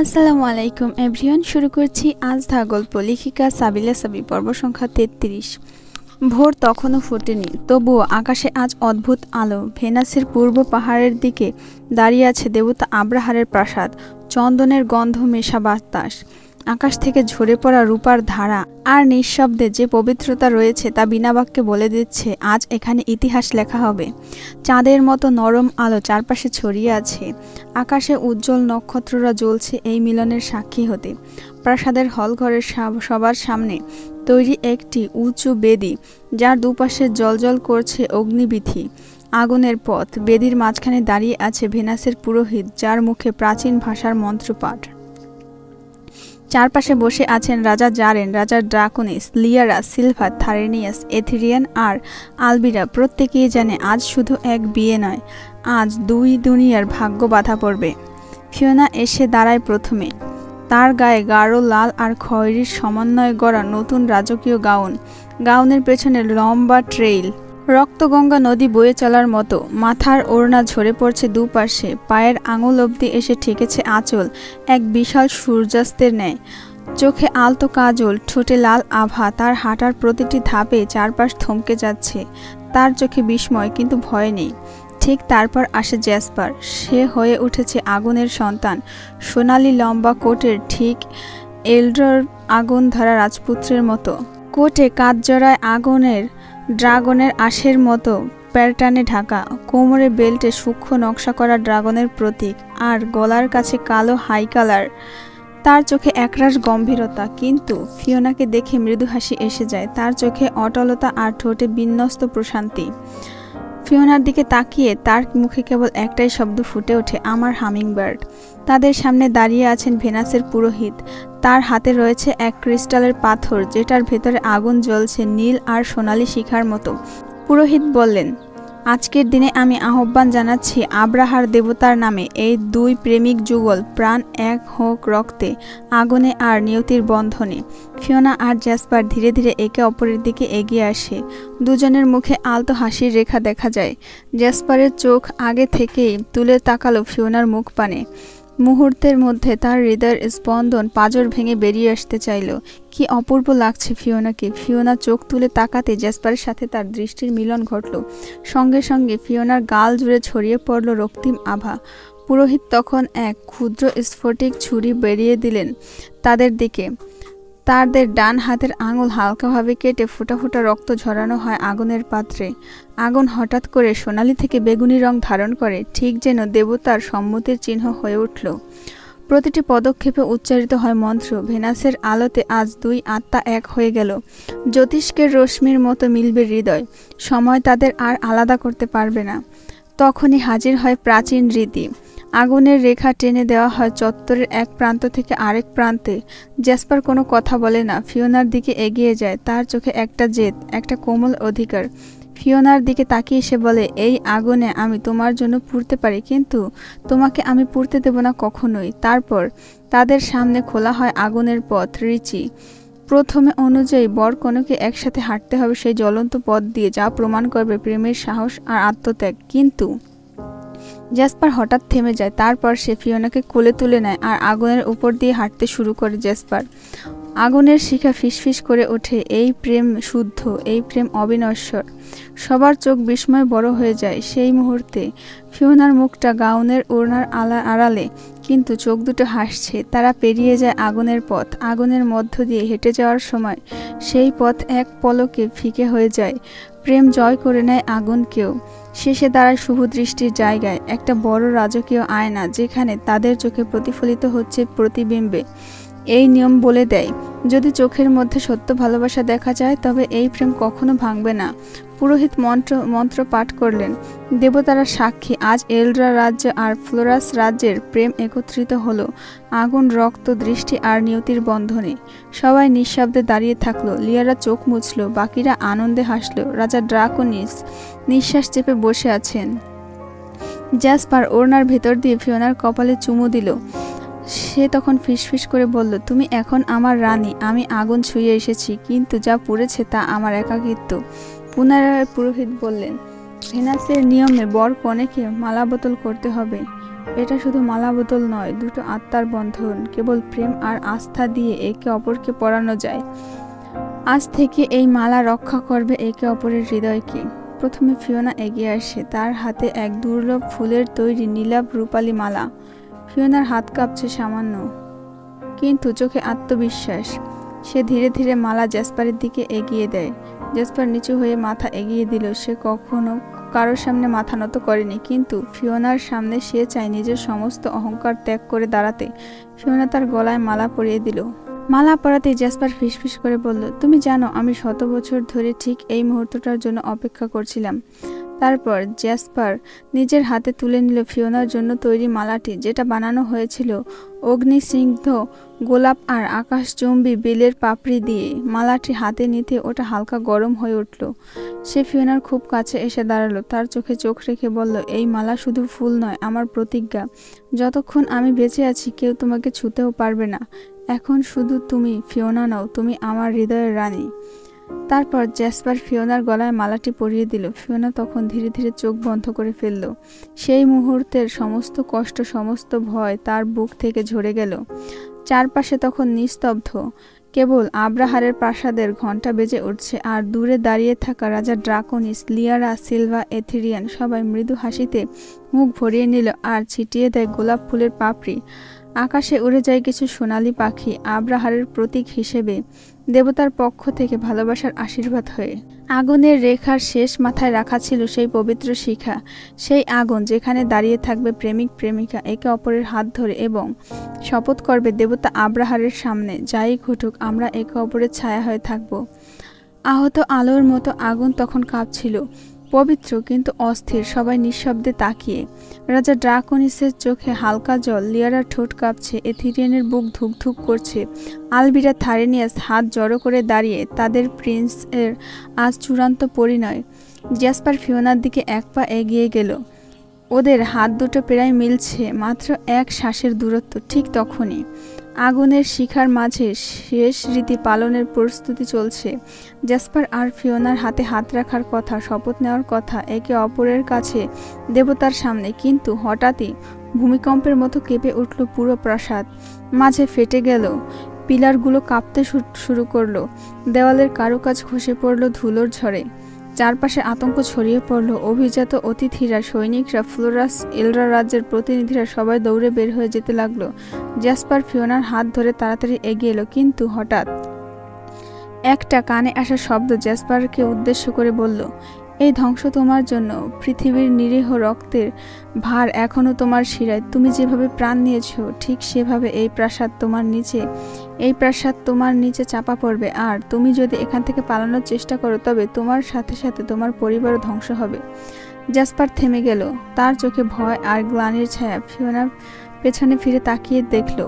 আসসালামু আলাইকুম এভরিওয়ান, শুরু করছি আজ দা গল্প। লেখিকা সাবিলা সাবি, পর্ব সংখ্যা 33। ভোর তখনও ফোটেনি, তবুও আকাশে আজ অদ্ভুত আলো। ভেনাসের পূর্ব পাহাড়ের দিকে দাঁড়িয়ে আছে দেবতা আব্রাহারের প্রাসাদ। চন্দনের গন্ধ মেশা বাতাস, আকাশ থেকে ঝরে পড়া রূপার ধারা আর নিঃশব্দে যে পবিত্রতা রয়েছে তা বিনা বাক্যে বলে দিচ্ছে আজ এখানে ইতিহাস লেখা হবে। চাঁদের মতো নরম আলো চারপাশে ছড়িয়ে আছে, আকাশে উজ্জ্বল নক্ষত্ররা জ্বলছে এই মিলনের সাক্ষী হতে। প্রাসাদের হলঘরের সবার সামনে তৈরি একটি উঁচু বেদি, যার দুপাশে জ্বলজ্বল করছে অগ্নিবীথি, আগুনের পথ। বেদির মাঝখানে দাঁড়িয়ে আছে ভেনাসের পুরোহিত, যার মুখে প্রাচীন ভাষার মন্ত্রপাঠ। চারপাশে বসে আছেন রাজা জারেন, রাজা ড্রাকোনিস, লিয়ারা, সিলভা, থারেনিয়াস, এথেরিয়ান আর আলবিরা। প্রত্যেকেই জানে আজ শুধু এক বিয়ে নয়, আজ দুই দুনিয়ার ভাগ্য বাঁধা পড়বে। ফিওনা এসে দাঁড়ায় প্রথমে। তার গায়ে গাঢ় লাল আর খয়েরির সমন্বয়ে গড়া নতুন রাজকীয় গাউন। গাউনের পেছনে লম্বা ট্রেইল, রক্তগঙ্গা নদী বয়ে চলার মতো। মাথার ওড়না ঝরে পড়ছে দুপাশে, পায়ের আঙুল অবধি এসে ঠেকেছে আঁচল, এক বিশাল সূর্যাস্তের ন্যায়। চোখে আলতো কাজল, ঠোঁটে লাল আভা। তার হাঁটার প্রতিটি ধাপে চারপাশ থমকে যাচ্ছে। তার চোখে বিস্ময়, কিন্তু ভয় নেই। ঠিক তারপর আসে জ্যাসপার। সে হয়ে উঠেছে আগুনের সন্তান, সোনালি লম্বা কোটের ঠিক এলডর আগুন ধরা রাজপুত্রের মতো। কোটে কাঁধ জড়ায় ড্রাগনের আশের মতো প্যাটার্নে ঢাকা, কোমরে বেল্টে সূক্ষ্ম নকশা করা ড্রাগনের প্রতীক, আর গলার কাছে কালো হাই কালার। তার চোখে একরাশ গম্ভীরতা, কিন্তু ফিওনাকে দেখে মৃদু হাসি এসে যায়। তার চোখে অটলতা আর ঠোঁটে বিন্যস্ত প্রশান্তি। ফিওনার দিকে তাকিয়ে তার মুখে কেবল একটাই শব্দ ফুটে ওঠে, আমার হামিংবার্ড। তাদের সামনে দাঁড়িয়ে আছেন ভেনাসের পুরোহিত। তার হাতে রয়েছে এক ক্রিস্টালের পাথর, যেটার ভেতরে আগুন জ্বলছে নীল আর সোনালি শিখার মতো। পুরোহিত বললেন, আজকের দিনে আমি আহ্বান জানাচ্ছি আব্রাহার দেবতার নামে, এই দুই প্রেমিক যুগল প্রাণ এক হোক রক্তে, আগুনে আর নিয়তির বন্ধনে। ফিওনা আর জ্যাসপার ধীরে ধীরে একে অপরের দিকে এগিয়ে আসে। দুজনের মুখে আলতো হাসির রেখা দেখা যায়। জ্যাসপারের চোখ আগে থেকেই তুলে তাকালো ফিওনার মুখ পানে। মুহূর্তের মধ্যে তার হৃদয়ের স্পন্দন পাঁজর ভেঙে বেরিয়ে আসতে চাইল। কি অপূর্ব লাগছে ফিওনাকে। ফিওনা চোখ তুলে তাকাতে জ্যাসপারের সাথে তার দৃষ্টির মিলন ঘটল। সঙ্গে সঙ্গে ফিওনার গাল জুড়ে ছড়িয়ে পড়ল রক্তিম আভা। পুরোহিত তখন এক ক্ষুদ্র স্ফটিক ছুরি বেরিয়ে দিলেন তাদের দিকে। তাদের ডান হাতের আঙুল হালকাভাবে কেটে ফোঁটা ফোঁটা রক্ত ঝরানো হয় আগুনের পাত্রে। আগুন হঠাৎ করে সোনালি থেকে বেগুনি রং ধারণ করে, ঠিক যেন দেবতার সম্মতির চিহ্ন হয়ে উঠল। প্রতিটি পদক্ষেপে উচ্চারিত হয় মন্ত্র। ভেনাসের আলোতে আজ দুই আত্মা এক হয়ে গেল। জ্যোতিষ্কের রশ্মির মতো মিলবে হৃদয়। সময় তাদের আর আলাদা করতে পারবে না। তখনই হাজির হয় প্রাচীন রীতি। আগুনের রেখা টেনে দেওয়া হয় চত্বরের এক প্রান্ত থেকে আরেক প্রান্তে। জ্যাসপার কোনো কথা বলে না, ফিওনার দিকে এগিয়ে যায়। তার চোখে একটা জেদ, একটা কোমল অধিকার। ফিওনার দিকে তাকিয়ে সে বলে, এই আগুনে আমি তোমার জন্য পুড়তে পারি, কিন্তু তোমাকে আমি পুড়তে দেব না কখনোই। তারপর তাদের সামনে খোলা হয় আগুনের পথ। রিচি প্রথমে অনুযায়ী বর কনেকে একসাথে হাঁটতে হবে সেই জ্বলন্ত পথ দিয়ে, যা প্রমাণ করবে প্রেমের সাহস আর আত্মত্যাগ। কিন্তু জ্যাসপার হঠাৎ থেমে যায়। তারপর সে ফিওনাকে কোলে তুলে নেয় আর আগুনের উপর দিয়ে হাঁটতে শুরু করে। জ্যাসপার আগুনের শিখা ফিসফিস করে ওঠে, এই প্রেম শুদ্ধ, এই প্রেম অবিনশ্বর। সবার চোখ বিস্ময় বড় হয়ে যায় সেই মুহূর্তে। ফিওনার মুখটা গাউনের ওড়নার আড়ালে, কিন্তু চোখ দুটো হাসছে। তারা পেরিয়ে যায় আগুনের পথ। আগুনের মধ্য দিয়ে হেঁটে যাওয়ার সময় সেই পথ এক পলকে ফিকে হয়ে যায়। প্রেম জয় করে নেয় আগুনকেও। শেষে দাঁড়ায় শুভ দৃষ্টির জায়গায়, একটা বড় রাজকীয় আয়না, যেখানে তাদের চোখে প্রতিফলিত হচ্ছে প্রতিবিম্বে। এই নিয়ম বলে দেয়, যদি চোখের মধ্যে সত্য ভালোবাসা দেখা যায়, তবে এই প্রেম কখনো ভাঙবে না। পুরোহিত মন্ত্র পাঠ করলেন। দেবতারা সাক্ষী, আজ এলড্রা রাজ্য আর ফ্লোরাস রাজ্যের প্রেম একত্রিত হলো আগুন, রক্ত, দৃষ্টি আর নিয়তির বন্ধনে। সবাই নিঃশব্দে দাঁড়িয়ে থাকলো। লিয়ারা চোখ মুছল, বাকিরা আনন্দে হাসলো। রাজা ড্রাকোনিস নিঃশ্বাস চেপে বসে আছেন। জ্যাসপার ওড়নার ভেতর দিয়ে ফিওনার কপালে চুমু দিল। সে তখন ফিসফিস করে বলল, তুমি এখন আমার রানী। আমি আগুন ছুঁয়ে এসেছি, কিন্তু যা পুড়েছে তা আমার একাকিত্ব। পুনরায় পুরোহিত বললেন, ভেনাসের নিয়মে বর কনেকে মালা বদল করতে হবে। এটা শুধু মালা বোতল নয়, দুটো আত্মার বন্ধন। কেবল প্রেম আর আস্থা দিয়ে একে অপরকে পরানো যায়। আজ থেকে এই মালা রক্ষা করবে একে অপরের হৃদয়কে। প্রথমে ফিওনা এগিয়ে আসে, তার হাতে এক দুর্লভ ফুলের তৈরি নীলাভ রূপালী মালা। ফিওনার হাত কাঁপছে সামান্য, কিন্তু চোখে আত্মবিশ্বাস। সে ধীরে ধীরে মালা জ্যাসপারের দিকে এগিয়ে দেয়। জ্যাসপার নিচু হয়ে মাথা এগিয়ে দিল। সে কখনো কারোর সামনে মাথা নত করেনি, কিন্তু ফিওনার সামনে সে চায় নিজের সমস্ত অহংকার ত্যাগ করে দাঁড়াতে। ফিওনা তার গলায় মালা পরিয়ে দিল। মালা পরাতেই জ্যাসপার ফিসফিস করে বলল, তুমি জানো আমি শত বছর ধরে ঠিক এই মুহূর্তটার জন্য অপেক্ষা করছিলাম। তারপর জ্যাসপার নিজের হাতে তুলে নিল ফিওনার জন্য তৈরি মালাটি, যেটা বানানো হয়েছিল অগ্নিসিগ্ধ গোলাপ আর আকাশচুম্বী বেলের পাপড়ি দিয়ে। মালাটি হাতে নিতে ওটা হালকা গরম হয়ে উঠল। সে ফিওনার খুব কাছে এসে দাঁড়ালো, তার চোখে চোখ রেখে বলল, এই মালা শুধু ফুল নয়, আমার প্রতিজ্ঞা। যতক্ষণ আমি বেঁচে আছি কেউ তোমাকে ছুঁতেও পারবে না। এখন শুধু তুমি ফিওনা নও, তুমি আমার হৃদয়ের রানী। তারপর জ্যাসপার ফিওনার গলায় মালাটি পরিয়ে দিল। ফিওনা তখন ধীরে ধীরে চোখ বন্ধ করে ফেলল। সেই মুহূর্তের সমস্ত কষ্ট, সমস্ত ভয় তার বুক থেকে ঝরে গেল। চারপাশে তখন নিস্তব্ধ, কেবল আব্রাহারের প্রাসাদের ঘণ্টা বেজে উঠছে, আর দূরে দাঁড়িয়ে থাকা রাজা ড্রাকোনিস, লিয়ারা, সিলভা, এথেরিয়ান সবাই মৃদু হাসিতে মুখ ভরিয়ে নিল আর ছিটিয়ে দেয় গোলাপ ফুলের পাপড়ি। আকাশে উড়ে যায় কিছু সোনালি পাখি, আব্রাহারের প্রতীক হিসেবে, দেবতার পক্ষ থেকে ভালোবাসার আশীর্বাদ হয়ে। আগুনের রেখার শেষ মাথায় রাখা ছিল সেই পবিত্র শিখা, সেই আগুন যেখানে দাঁড়িয়ে থাকবে প্রেমিক প্রেমিকা একে অপরের হাত ধরে এবং শপথ করবে দেবতা আব্রাহারের সামনে, যাই ঘটুক আমরা একে অপরের ছায়া হয়ে থাকব। আহত আলোর মতো আগুন তখন কাঁপছিল, পবিত্র কিন্তু অস্থির, সবাই নিঃশব্দে তাকিয়ে। রাজা ড্রাকোনিসের চোখে হালকা জল, লিয়ারার ঠোঁট কাঁপছে, এথিরিয়ানের বুক ধুকধুক করছে। আলবিরা থারেনিয়াস হাত জড়ো করে দাঁড়িয়ে, তাদের প্রিন্সের আজ চূড়ান্ত পরিণয়। জ্যাসপার ফিওনার দিকে এক পা এগিয়ে গেল। ওদের হাত দুটো প্রায় মিলছে, মাত্র এক শ্বাসের দূরত্ব। ঠিক তখনই আগুনের শিখার মাঝে শেষ রীতি পালনের প্রস্তুতি চলছে। জ্যাসপার আর ফিওনার হাতে হাত রাখার কথা, শপথ নেওয়ার কথা একে অপরের কাছে, দেবতার সামনে। কিন্তু হঠাৎই ভূমিকম্পের মতো কেঁপে উঠল পুরো প্রাসাদ। মাঝে ফেটে গেল, পিলারগুলো কাঁপতে শুরু করলো, দেওয়ালের কারুকাজ খসে পড়ল ধুলোর ঝড়ে। চারপাশে আতঙ্ক ছড়িয়ে পড়ল। অভিজাত অতিথিরা, সৈনিকরা, ফ্লোরাস, এলরা রাজ্যের প্রতিনিধিরা সবাই দৌড়ে বের হয়ে যেতে লাগলো। জ্যাসপার ফিওনার হাত ধরে তাড়াতাড়ি এগিয়ে এলো, কিন্তু হঠাৎ একটা কানে আসা শব্দ জ্যাসপারকে উদ্দেশ্য করে বলল, এই ধ্বংস তোমার জন্য। পৃথিবীর নিরীহ রক্তের ভার এখনো তোমার শিরায়। তুমি যেভাবে প্রাণ নিয়েছো, ঠিক সেভাবে এই প্রাসাদ তোমার নিচে চাপা পড়বে। আর তুমি যদি এখান থেকে পালানোর চেষ্টা করো, তবে তোমার সাথে সাথে তোমার পরিবারও ধ্বংস হবে। জ্যাসপার থেমে গেল, তার চোখে ভয় আর গ্লানির ছায়া। ফিওনা পেছনে ফিরে তাকিয়ে দেখল,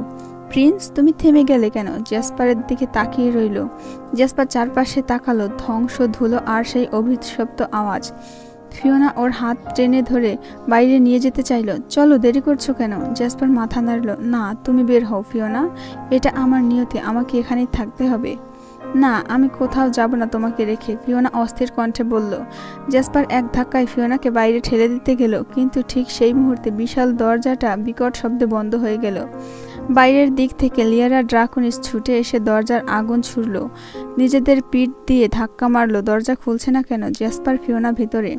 প্রিন্স তুমি থেমে গেলে কেন? জ্যাসপারের দিকে তাকিয়ে রইল। জ্যাসপার চারপাশে তাকালো, ধ্বংস, ধুলো আর সেই অভিশপ্ত আওয়াজ। ফিওনা ওর হাত টেনে ধরে বাইরে নিয়ে যেতে চাইল। চলো, দেরি করছো কেন? জ্যাসপার মাথা নাড়ল। না, তুমি বের হও ফিওনা, এটা আমার নিয়তি, আমাকে এখানেই থাকতে হবে। না, আমি কোথাও যাব না তোমাকে রেখে, ফিওনা অস্থির কণ্ঠে বলল। জ্যাসপার এক ধাক্কায় ফিওনাকে বাইরে ঠেলে দিতে গেল, কিন্তু ঠিক সেই মুহূর্তে বিশাল দরজাটা বিকট শব্দে বন্ধ হয়ে গেল। বাইরের দিক থেকে লিয়ারা ড্রাকোনিস ছুটে এসে দরজার আগুন ছুড়ল, নিজেদের পিঠ দিয়ে ধাক্কা মারল। দরজা খুলছে না কেন? জ্যাসপার ফিওনা ভেতরে,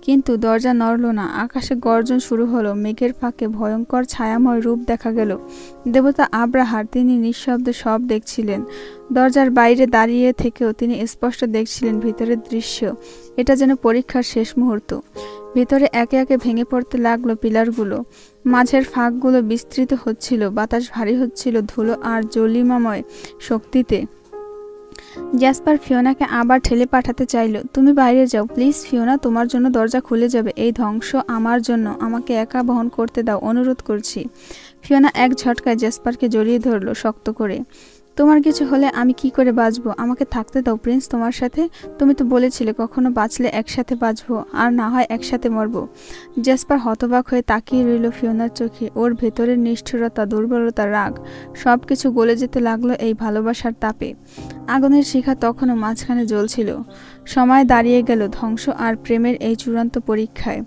কিন্তু দরজা নড়ল না। আকাশে গর্জন শুরু হলো, মেঘের ফাঁকে ভয়ঙ্কর ছায়াময় রূপ দেখা গেল। দেবতা আব্রাহার, তিনি নিঃশব্দে সব দেখছিলেন। দরজার বাইরে দাঁড়িয়ে থেকেও তিনি স্পষ্ট দেখছিলেন ভিতরের দৃশ্য। এটা যেন পরীক্ষার শেষ মুহূর্ত। ভেতরে একে একে ভেঙে পড়তে লাগলো পিলারগুলো, মাঝের ফাঁকগুলো বিস্তৃত হচ্ছিল, বাতাস ভারী হচ্ছিল ধুলো আর জলিমাময় শক্তিতে। জ্যাসপার ফিওনাকে আবার ঠেলে পাঠাতে চাইল। তুমি বাইরে যাও প্লিজ ফিওনা, তোমার জন্য দরজা খুলে যাবে। এই ধ্বংস আমার জন্য, আমাকে একা বহন করতে দাও, অনুরোধ করছি। ফিওনা এক ঝটকায় জ্যাসপারকে জড়িয়ে ধরল শক্ত করে। তোমার কিছু হলে আমি কি করে বাঁচবো? আমাকে থাকতে দাও প্রিন্স তোমার সাথে। তুমি তো বলেছিলে কখনো বাঁচলে একসাথে বাঁচবো, আর না হয় একসাথে মরবো। জ্যাসপার হতবাক হয়ে তাকিয়ে রইল ফিওনার চোখে। ওর ভেতরের নিষ্ঠুরতা, দুর্বলতা, রাগ সবকিছু গলে যেতে লাগলো এই ভালোবাসার তাপে। আগুনের শিখা তখনও মাঝখানে জ্বলছিল। সময় দাঁড়িয়ে গেল ধ্বংস আর প্রেমের এই চূড়ান্ত পরীক্ষায়।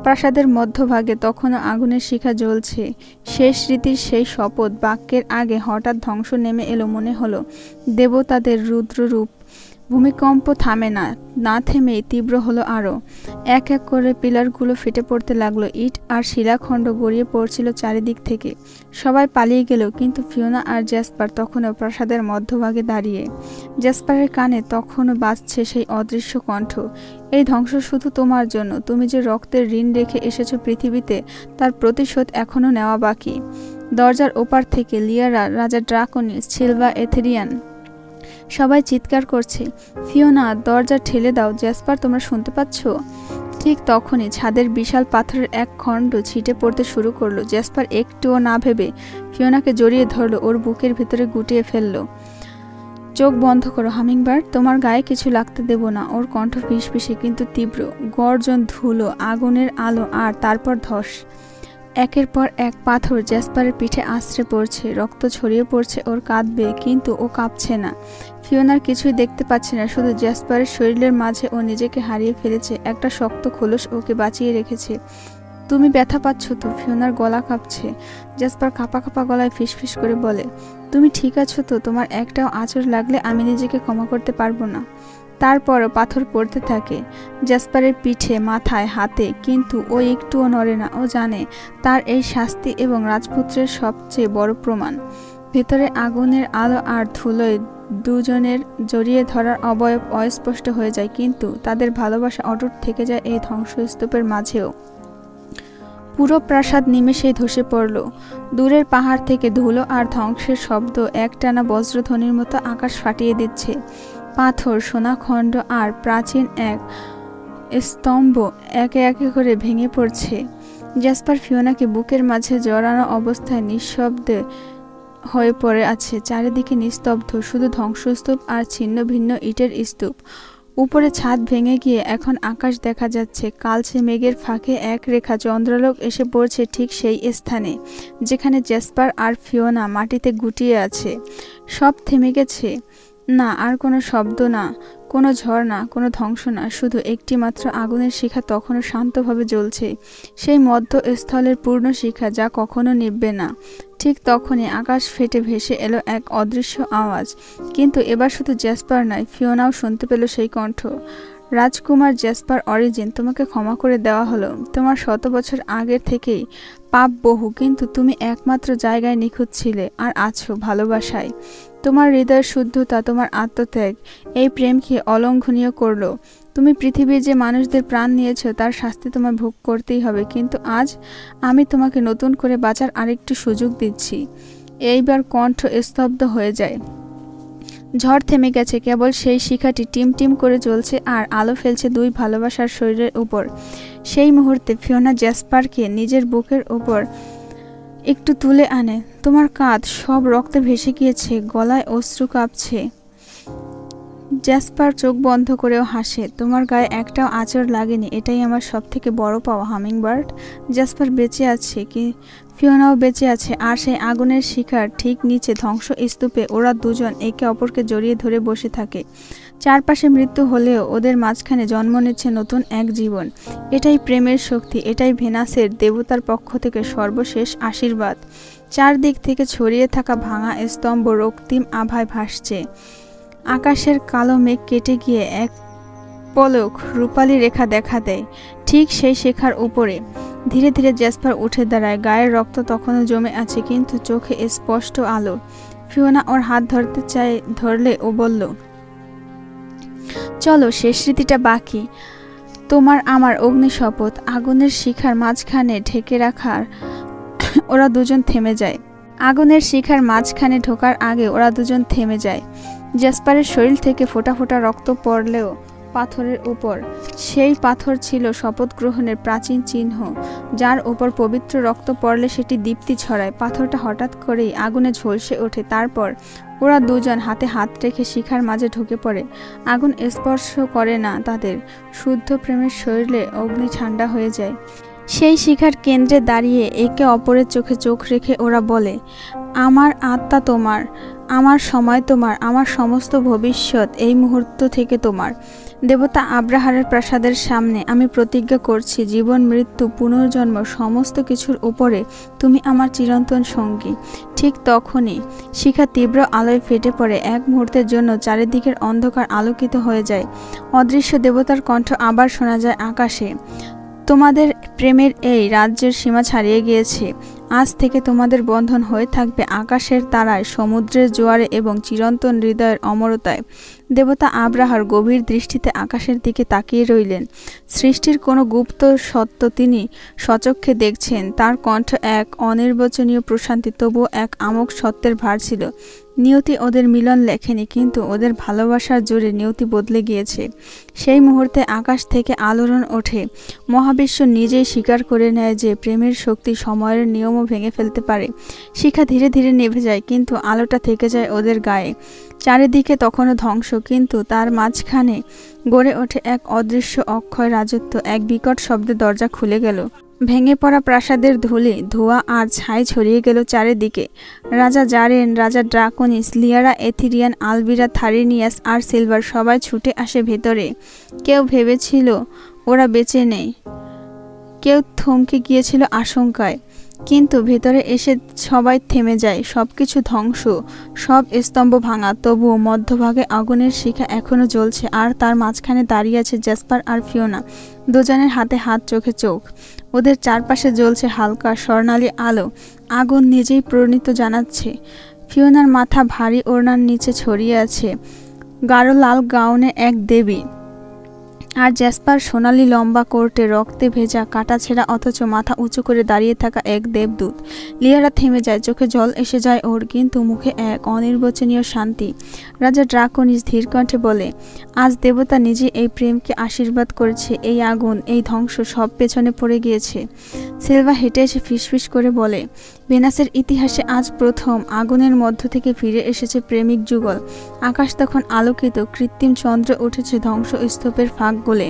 প্রাসাদের মধ্যভাগে তখনও আগুনের শিখা জ্বলছে। শেষ রীতির সেই শপথ বাক্যের আগে হঠাৎ ধ্বংস নেমে এলো। মনে হলো দেবতাদের রুদ্ররূপ। ভূমিকম্প থামে না, না থেমেই তীব্র হলো আরও। এক এক করে পিলারগুলো ফেটে পড়তে লাগলো। ইট আর শিলাখণ্ড গড়িয়ে পড়ছিল চারিদিক থেকে। সবাই পালিয়ে গেল, কিন্তু ফিওনা আর জ্যাসপার তখনও প্রাসাদের মধ্যভাগে দাঁড়িয়ে। জ্যাসপারের কানে তখনও বাজছে সেই অদৃশ্য কণ্ঠ, এই ধ্বংস শুধু তোমার জন্য। তুমি যে রক্তের ঋণ রেখে এসেছো পৃথিবীতে, তার প্রতিশোধ এখনও নেওয়া বাকি। দরজার ওপার থেকে লিয়ারা, রাজা ড্রাকোনিস, সিলভা, এথেরিয়ান সবাই চিৎকার করছে, ফিওনা দরজা ঠেলে দাও, জ্যাসপার তোমরা শুনতে পাচ্ছ? ঠিক তখনই ছাদের বিশাল পাথরের এক খণ্ড ছিটে পড়তে শুরু করলো। জ্যাসপার একটুও না ভেবে ফিওনাকে জড়িয়ে ধরলো, ওর বুকের ভেতরে গুটিয়ে ফেললো। চোখ বন্ধ করো হামিংবার্ড, তোমার গায়ে কিছু লাগতে দেব না। ওর কণ্ঠ ফিসফিসে কিন্তু তীব্র। গর্জন, ধুলো, আগুনের আলো আর তারপর ধস। একের পর এক পাথর জ্যাসপারের পিঠে আছড়ে পড়ছে, রক্ত ছড়িয়ে পড়ছে ওর কাঁধ বেয়ে, কিন্তু ও কাঁপছে না। ফিওনার কিছুই দেখতে পাচ্ছে না, শুধু জ্যাসপারের শরীরের মাঝে ও নিজেকে হারিয়ে ফেলেছে। একটা শক্ত খোলস ওকে বাঁচিয়ে রেখেছে। তুমি ব্যথা পাচ্ছ তো? ফিওনার গলা কাঁপছে। জ্যাসপার কাঁপা কাঁপা গলায় ফিসফিস করে বলে, তুমি ঠিক আছো তো? তোমার একটাও আঁচড় লাগলে আমি নিজেকে ক্ষমা করতে পারবো না। তারপরও পাথর পড়তে থাকে জ্যাসপারের পিঠে, মাথায়, হাতে, কিন্তু ও একটুও নড়ে না। ও জানে তার এই শাস্তি এবং রাজপুত্রের সবচেয়ে বড় প্রমাণ। ভেতরে আগুনের আলো আর ধুলোয় দুজনের জড়িয়ে ধরার অবয়ব অস্পষ্ট হয়ে যায়, কিন্তু তাদের ভালোবাসা অটুট থেকে যায় এই ধ্বংসস্তূপের মাঝেও। পুরো প্রাসাদ নিমেষেই ধসে পড়ল। দূরের পাহাড় থেকে ধুলো আর ধ্বংসের শব্দ একটানা বজ্রধ্বনির মতো আকাশ ফাটিয়ে দিচ্ছে। পাথর, সোনাখণ্ড আর প্রাচীন এক স্তম্ভ একে একে করে ভেঙে পড়ছে। জ্যাসপার ফিওনাকে বুকের মাঝে জড়ানো অবস্থায় নিঃশব্দে হয়ে পড়ে আছে। চারিদিকে নিস্তব্ধ, শুধু ধ্বংসস্তূপ আর ছিন্ন ভিন্ন ইটের স্তূপ। উপরে ছাদ ভেঙে গিয়ে এখন আকাশ দেখা যাচ্ছে। কালচে মেঘের ফাঁকে এক রেখা চন্দ্রালোক এসে পড়ছে ঠিক সেই স্থানে যেখানে জ্যাসপার আর ফিওনা মাটিতে গুটিয়ে আছে। সব থেমে গেছে। না, আর কোনো শব্দ না, কোনো ঝড় না, কোনো ধ্বংস না, শুধু একটি মাত্র আগুনের শিখা তখনও শান্তভাবে জ্বলছে। সেই মধ্যস্থলের পূর্ণ শিখা, যা কখনো নিভবে না। ঠিক তখনই আকাশ ফেটে ভেসে এলো এক অদৃশ্য আওয়াজ। কিন্তু এবার শুধু জ্যাসপার নয়, ফিওনাও শুনতে পেল সেই কণ্ঠ। রাজকুমার জ্যাসপার অরিজিন, তোমাকে ক্ষমা করে দেওয়া হলো। তোমার 100 বছর আগের থেকেই পাপ বহু, কিন্তু তুমি একমাত্র জায়গায় নিখুঁত ছিলে আর আছো ভালোবাসায়। তোমার হৃদয়ের শুদ্ধতা, তোমার আত্মত্যাগ এই প্রেমকে অলঙ্ঘনীয় করলো। তুমি পৃথিবীর যে মানুষদের প্রাণ নিয়েছো তার শাস্তি তোমার ভোগ করতেই হবে, কিন্তু আজ আমি তোমাকে নতুন করে বাঁচার আরেকটি সুযোগ দিচ্ছি। এইবার কণ্ঠ স্তব্ধ হয়ে যায়। ঝড় থেমে গেছে, কেবল সেই শিখাটি টিম টিম করে জ্বলছে আর আলো ফেলছে দুই ভালোবাসার শরীরের উপর। সেই মুহূর্তে ফিওনা জ্যাসপারকে নিজের বুকের উপর একটু তুলে আনে। তোমার কাঁধ সব রক্তে ভেসে গিয়েছে, গলায় অশ্রু কাঁপছে। জ্যাসপার চোখ বন্ধ করেও হাসে। তোমার গায়ে একটাও আঁচড় লাগেনি, এটাই আমার সব থেকে বড় পাওয়া হামিংবার্ড। জ্যাসপার বেঁচে আছে, কি ফিওনাও বেঁচে আছে, আর সেই আগুনের শিখার ঠিক নিচে ধ্বংস স্তূপে ওরা দুজন একে অপরকে জড়িয়ে ধরে বসে থাকে। চারপাশে মৃত্যু হলেও ওদের মাঝখানে জন্ম নিচ্ছে নতুন এক জীবন। এটাই প্রেমের শক্তি, এটাই ভেনাসের দেবতার পক্ষ থেকে সর্বশেষ আশীর্বাদ। চারদিক থেকে ছড়িয়ে থাকা ভাঙা স্তম্ভ রক্তিম আভায় ভাসছে। আকাশের কালো মেঘ কেটে গিয়ে এক পলক রূপালী রেখা দেখা দেয় ঠিক সেই শিখার উপরে। ধীরে ধীরে জ্যাসপার উঠে দাঁড়ায়। গায়ের রক্ত তখনও জমে আছে, কিন্তু চোখে স্পষ্ট আলো। ফিওনা ওর হাত ধরতে চায়, ধরলে ও বলল, চলো, শেষ রীতিটা বাকি। তোমার আমার অগ্নি শপথ। আগুনের শিখার মাঝখানে ঢেকে রাখার ওরা দুজন থেমে যায়। আগুনের শিখার মাঝখানে ঢোকার আগে ওরা দুজন থেমে যায়। জ্যাসপারের শরীর থেকে ফোঁটা ফোঁটা রক্ত পড়লেও পাথরের উপর, সেই পাথর ছিল শপথ গ্রহণের প্রাচীন চিহ্ন, যার উপর পবিত্র রক্ত পড়লে সেটি দীপ্তি ছড়ায়। পাথরটা হঠাৎ করেই আগুনে ঝলসে ওঠে। তারপর ওরা দুজন হাতে হাত রেখে শিখার মাঝে ঢুকে পড়ে। আগুন স্পর্শ করে না তাদের। শুদ্ধ প্রেমের শরীরে অগ্নি ঠান্ডা হয়ে যায়। সেই শিখার কেন্দ্রে দাঁড়িয়ে একে অপরের চোখে চোখ রেখে ওরা বলে, আমার আত্মা তোমার, আমার সময় তোমার, আমার সমস্ত ভবিষ্যৎ এই মুহূর্ত থেকে তোমার। দেবতা আব্রাহারের প্রাসাদের সামনে আমি প্রতিজ্ঞা করছি, জীবন মৃত্যু পুনর্জন্ম সমস্ত কিছুর উপরে তুমি আমার চিরন্তন সঙ্গী। ঠিক তখনই শিখা তীব্র আলোয় ফেটে পড়ে। এক মুহূর্তের জন্য চারিদিকের অন্ধকার আলোকিত হয়ে যায়। অদৃশ্য দেবতার কণ্ঠ আবার শোনা যায় আকাশে, তোমাদের প্রেমের এই রাজ্যের সীমা ছাড়িয়ে গিয়েছে। আজ থেকে তোমাদের বন্ধন হয়ে থাকবে আকাশের তারায়, সমুদ্রের জোয়ারে এবং চিরন্তন হৃদয়ের অমরতায়। দেবতা আব্রাহার গভীর দৃষ্টিতে আকাশের দিকে তাকিয়ে রইলেন। সৃষ্টির কোনো গুপ্ত সত্য তিনি সচক্ষে দেখছেন। তার কণ্ঠ এক অনির্বচনীয় প্রশান্তি, তবুও এক আমোঘ সত্যের ভার ছিল। নিয়তি ওদের মিলন লেখেনি, কিন্তু ওদের ভালোবাসার জোরে নিয়তি বদলে গিয়েছে। সেই মুহূর্তে আকাশ থেকে আলোড়ন ওঠে। মহাবিশ্ব নিজেই স্বীকার করে নেয় যে প্রেমের শক্তি সময়ের নিয়মও ভেঙে ফেলতে পারে। শিখা ধীরে ধীরে নিভে যায়, কিন্তু আলোটা থেকে যায় ওদের গায়ে। চারিদিকে তখনও ধ্বংস, কিন্তু তার মাঝখানে গড়ে ওঠে এক অদৃশ্য অক্ষয় রাজত্ব। এক বিকট শব্দে দরজা খুলে গেল। ভেঙে পড়া প্রাসাদের ধুলি, ধোঁয়া আর ছাই ছড়িয়ে গেল চারিদিকে। রাজা জারেন, রাজা ড্রাকোনিস, লিয়ারা, এথিরিয়ান, আলবিরা, থারিনিয়াস আর সিলভার সবাই ছুটে আসে ভেতরে। কেউ ভেবেছিল ওরা বেঁচে নেই, কেউ থমকে গিয়েছিল আশঙ্কায়। কিন্তু ভেতরে এসে সবাই থেমে যায়। সবকিছু ধ্বংস, সব স্তম্ভ ভাঙা, তবুও মধ্যভাগে আগুনের শিখা এখনো জ্বলছে। আর তার মাঝখানে দাঁড়িয়ে আছে জ্যাসপার আর ফিওনা, দুজনের হাতে হাত, চোখে চোখ। ওদের চারপাশে জ্বলছে হালকা স্বর্ণালী আলো। আগুন নিজেই পরিণত জানাচ্ছে। ফিওনার মাথা ভারী ওড়নার নিচে ছড়িয়ে আছে গাঢ় লাল গাউনে এক দেবী, আর জ্যাসপার সোনালি লম্বা কোর্টে রক্তে ভেজা, কাটা ছেঁড়া অথচ মাথা উঁচু করে দাঁড়িয়ে থাকা এক দেবদূত। লিয়ারা থেমে যায়, চোখে জল এসে যায় ওর, কিন্তু মুখে এক অনির্বচনীয় শান্তি। রাজা ড্রাকোনিস ধীর কণ্ঠে বলে, আজ দেবতা নিজে এই প্রেমকে আশীর্বাদ করেছে। এই আগুন, এই ধ্বংস সব পেছনে পড়ে গিয়েছে। সিলভা হেঁটে এসে ফিসফিস করে বলে, ভেনাসের ইতিহাসে আজ প্রথম আগুনের মধ্য থেকে ফিরে এসেছে প্রেমিক যুগল। আকাশ তখন আলোকিত, কৃত্রিম চন্দ্র উঠেছে ধ্বংসস্তূপের ফাঁক গলে।